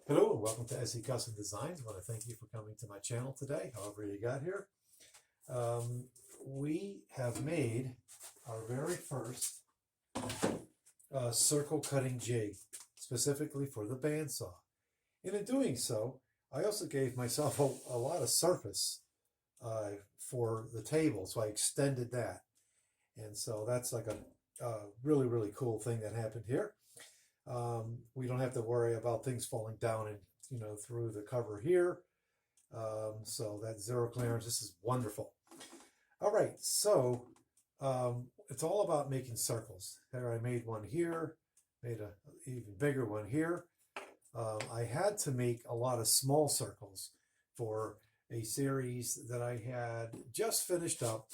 Hello and welcome to SE Custom Designs. I want to thank you for coming to my channel today, however you got here. We have made our very first circle cutting jig, specifically for the bandsaw. And in doing so, I also gave myself a lot of surface for the table, so I extended that. And so that's like a really, really cool thing that happened here. We don't have to worry about things falling down and through the cover here. So that zero clearance, this is wonderful. All right, so it's all about making circles. There, I made one here, made an even bigger one here. I had to make a lot of small circles for a series that I had just finished up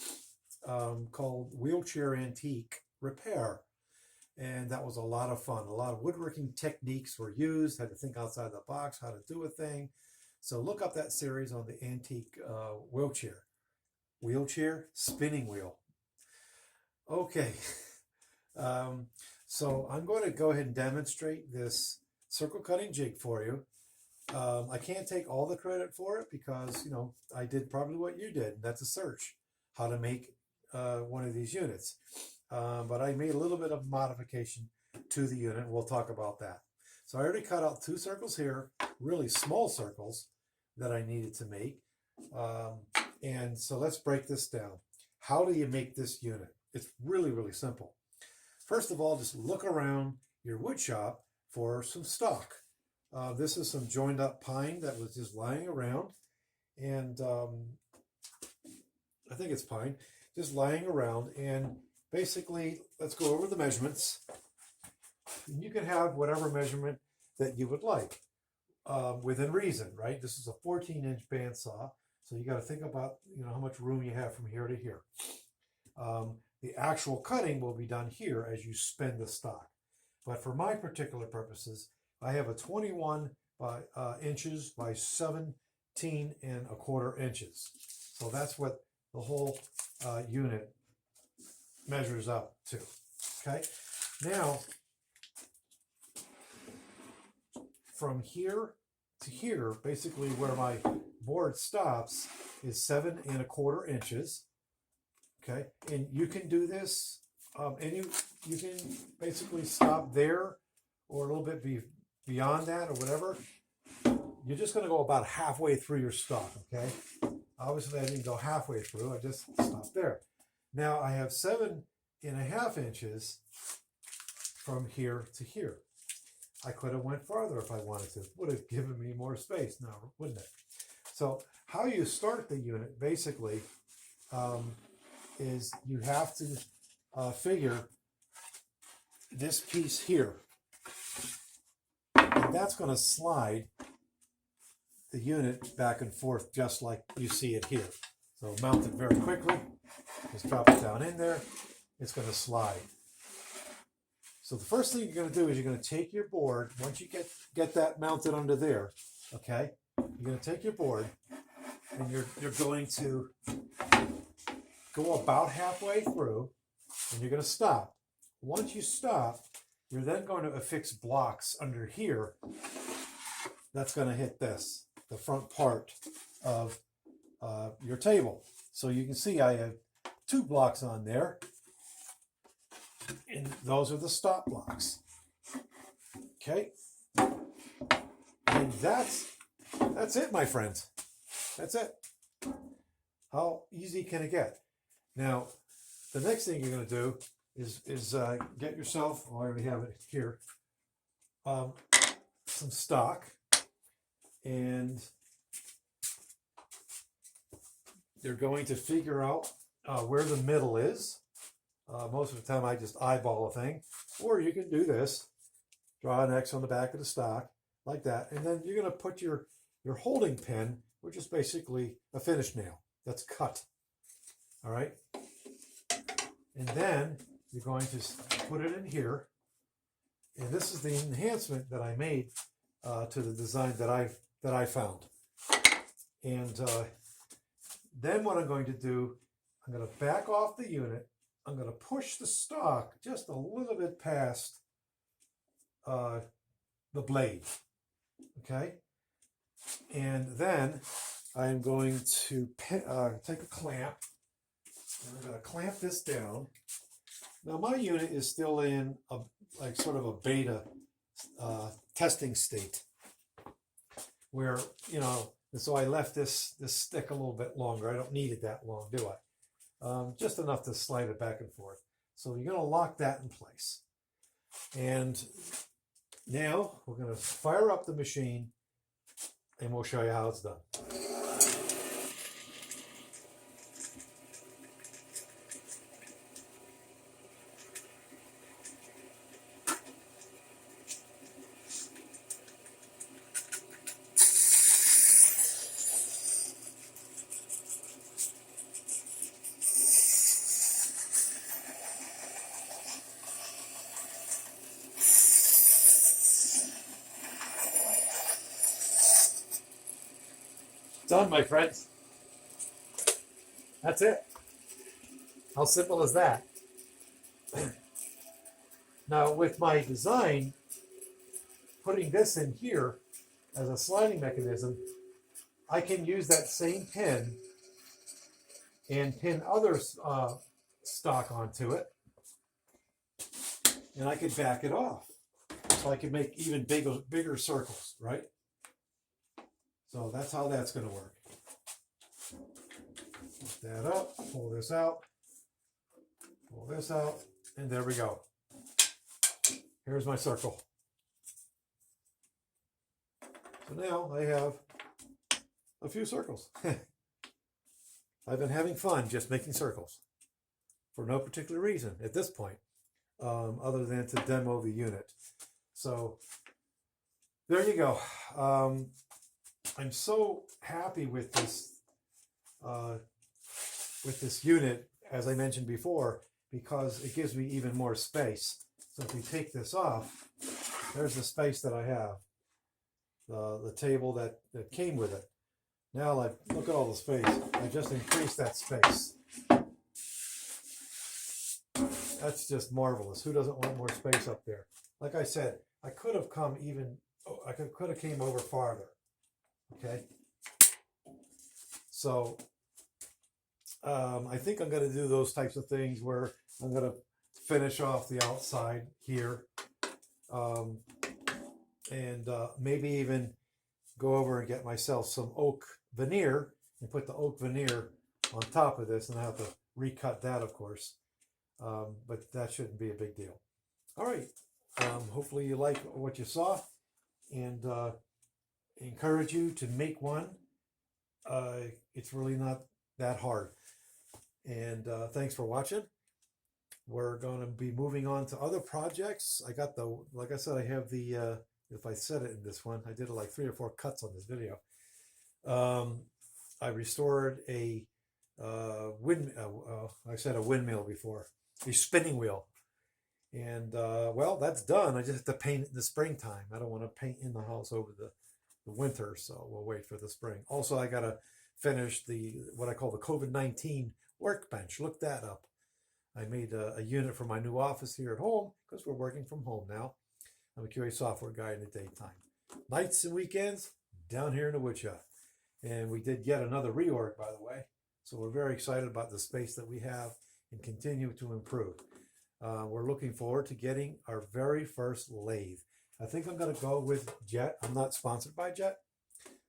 called Wheelchair Antique Repair. And that was a lot of fun. A lot of woodworking techniques were used, had to think outside the box, how to do a thing. So look up that series on the antique wheelchair spinning wheel. Okay, so I'm going to go ahead and demonstrate this circle cutting jig for you. I can't take all the credit for it because, I did probably what you did, and that's a search, how to make one of these units. But I made a little bit of modification to the unit. We'll talk about that. So I already cut out two circles here, really small circles that I needed to make. And so let's break this down. How do you make this unit? It's really, really simple. First of all, just look around your wood shop for some stock. This is some joined up pine that was just lying around. And I think it's pine, just lying around. And basically, let's go over the measurements. You can have whatever measurement that you would like within reason, right? This is a 14-inch bandsaw, so you got to think about how much room you have from here to here. The actual cutting will be done here as you spin the stock. But for my particular purposes, I have a 21 inches by 17 1/4 inches. So that's what the whole unit measures up to. Okay, now from here to here, basically where my board stops is 7 1/4 inches. Okay, and you can do this, and you can basically stop there or a little bit beyond that or whatever. You're just going to go about halfway through your stock. Okay, obviously I didn't go halfway through, I just stopped there. Now I have 7 1/2 inches from here to here. I could have went farther if I wanted to. Would have given me more space now, wouldn't it? So how you start the unit basically is you have to figure this piece here. And that's going to slide the unit back and forth just like you see it here. So mount it very quickly. Just drop it down in there. It's going to slide. So the first thing you're going to do is you're going to take your board. Once you get that mounted under there, okay, you're going to take your board and you're going to go about halfway through and you're going to stop. Once you stop, you're then going to affix blocks under here. That's going to hit this, the front part of your table. So you can see I have 2 blocks on there, and those are the stop blocks. Okay, and that's it, my friends. That's it. How easy can it get? Now, the next thing you're going to do is get yourself, I already have it here, some stock, and you're going to figure out where the middle is. Most of the time I just eyeball a thing, or you can do this, draw an X on the back of the stock like that, and then you're going to put your holding pin, which is basically a finish nail that's cut. All right, and then you're going to put it in here, and this is the enhancement that I made to the design that I found. And then what I'm going to do, I'm going to back off the unit. I'm going to push the stock just a little bit past the blade. Okay, and then I'm going to take a clamp, and I'm going to clamp this down. Now my unit is still in a like sort of a beta testing state, where so I left this stick a little bit longer. I don't need it that long, do I? Just enough to slide it back and forth. So you're going to lock that in place. And now we're going to fire up the machine, and we'll show you how it's done. Done, my friends. That's it. How simple is that? Now, with my design, putting this in here as a sliding mechanism, I can use that same pin and pin other stock onto it, and I could back it off. So I could make even bigger circles, right? So that's how that's going to work. Lift that up, pull this out, and there we go. Here's my circle. So now I have a few circles. I've been having fun just making circles for no particular reason at this point, other than to demo the unit. So there you go. I'm so happy with this unit, as I mentioned before, because it gives me even more space. So if we take this off, there's the space that I have, the table that came with it. Now, look at all the space. I just increased that space. That's just marvelous. Who doesn't want more space up there? Like I said, I could have come came over farther. Okay, so I think I'm going to do those types of things where I'm going to finish off the outside here, and maybe even go over and get myself some oak veneer and put the oak veneer on top of this, and I have to recut that, of course, but that shouldn't be a big deal. All right, hopefully you like what you saw, and encourage you to make one. It's really not that hard. And thanks for watching. We're going to be moving on to other projects. I got like I said, I have if I said it in this one, I did like 3 or 4 cuts on this video. I restored a I said a windmill before, a spinning wheel. And well, that's done. I just have to paint it in the springtime. I don't want to paint in the house over the winter, so we'll wait for the spring. Also, I got to finish what I call the COVID-19 workbench. Look that up. I made a unit for my new office here at home because we're working from home now. I'm a QA software guy in the daytime. Nights and weekends, down here in the woodshop. And we did yet another reorg, by the way. So we're very excited about the space that we have and continue to improve. We're looking forward to getting our very first lathe. I think I'm going to go with Jet. I'm not sponsored by Jet.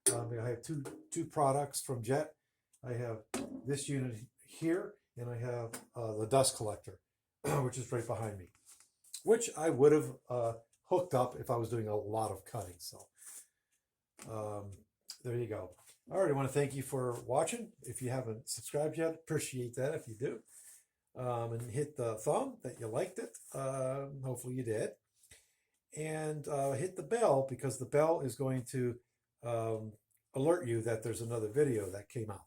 I have two products from Jet. I have this unit here, and I have the dust collector, which is right behind me, which I would have hooked up if I was doing a lot of cutting. So there you go. All right, I want to thank you for watching. If you haven't subscribed yet, appreciate that if you do. And hit the thumb that you liked it. Hopefully you did. And hit the bell, because the bell is going to alert you that there's another video that came out.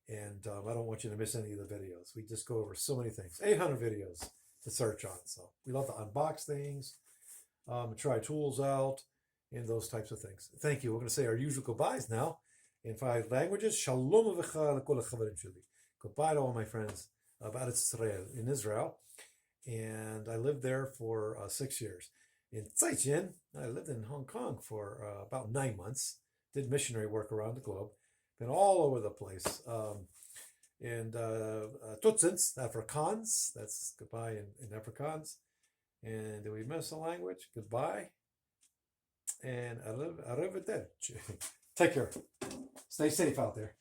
And I don't want you to miss any of the videos. We just go over so many things. 800 videos to search on. So we love to unbox things, try tools out, and those types of things. Thank you. We're going to say our usual goodbyes now in 5 languages. Shalom aleichem lekol hachaverim sheli. Goodbye to all my friends about Israel, in Israel. And I lived there for 6 years. in Zaijian. I lived in Hong Kong for about 9 months. Did missionary work around the globe. Been all over the place. And tot ziens, Afrikaans. That's goodbye in Afrikaans. And do we miss a language? Goodbye. And arrivederci. Take care. Stay safe out there.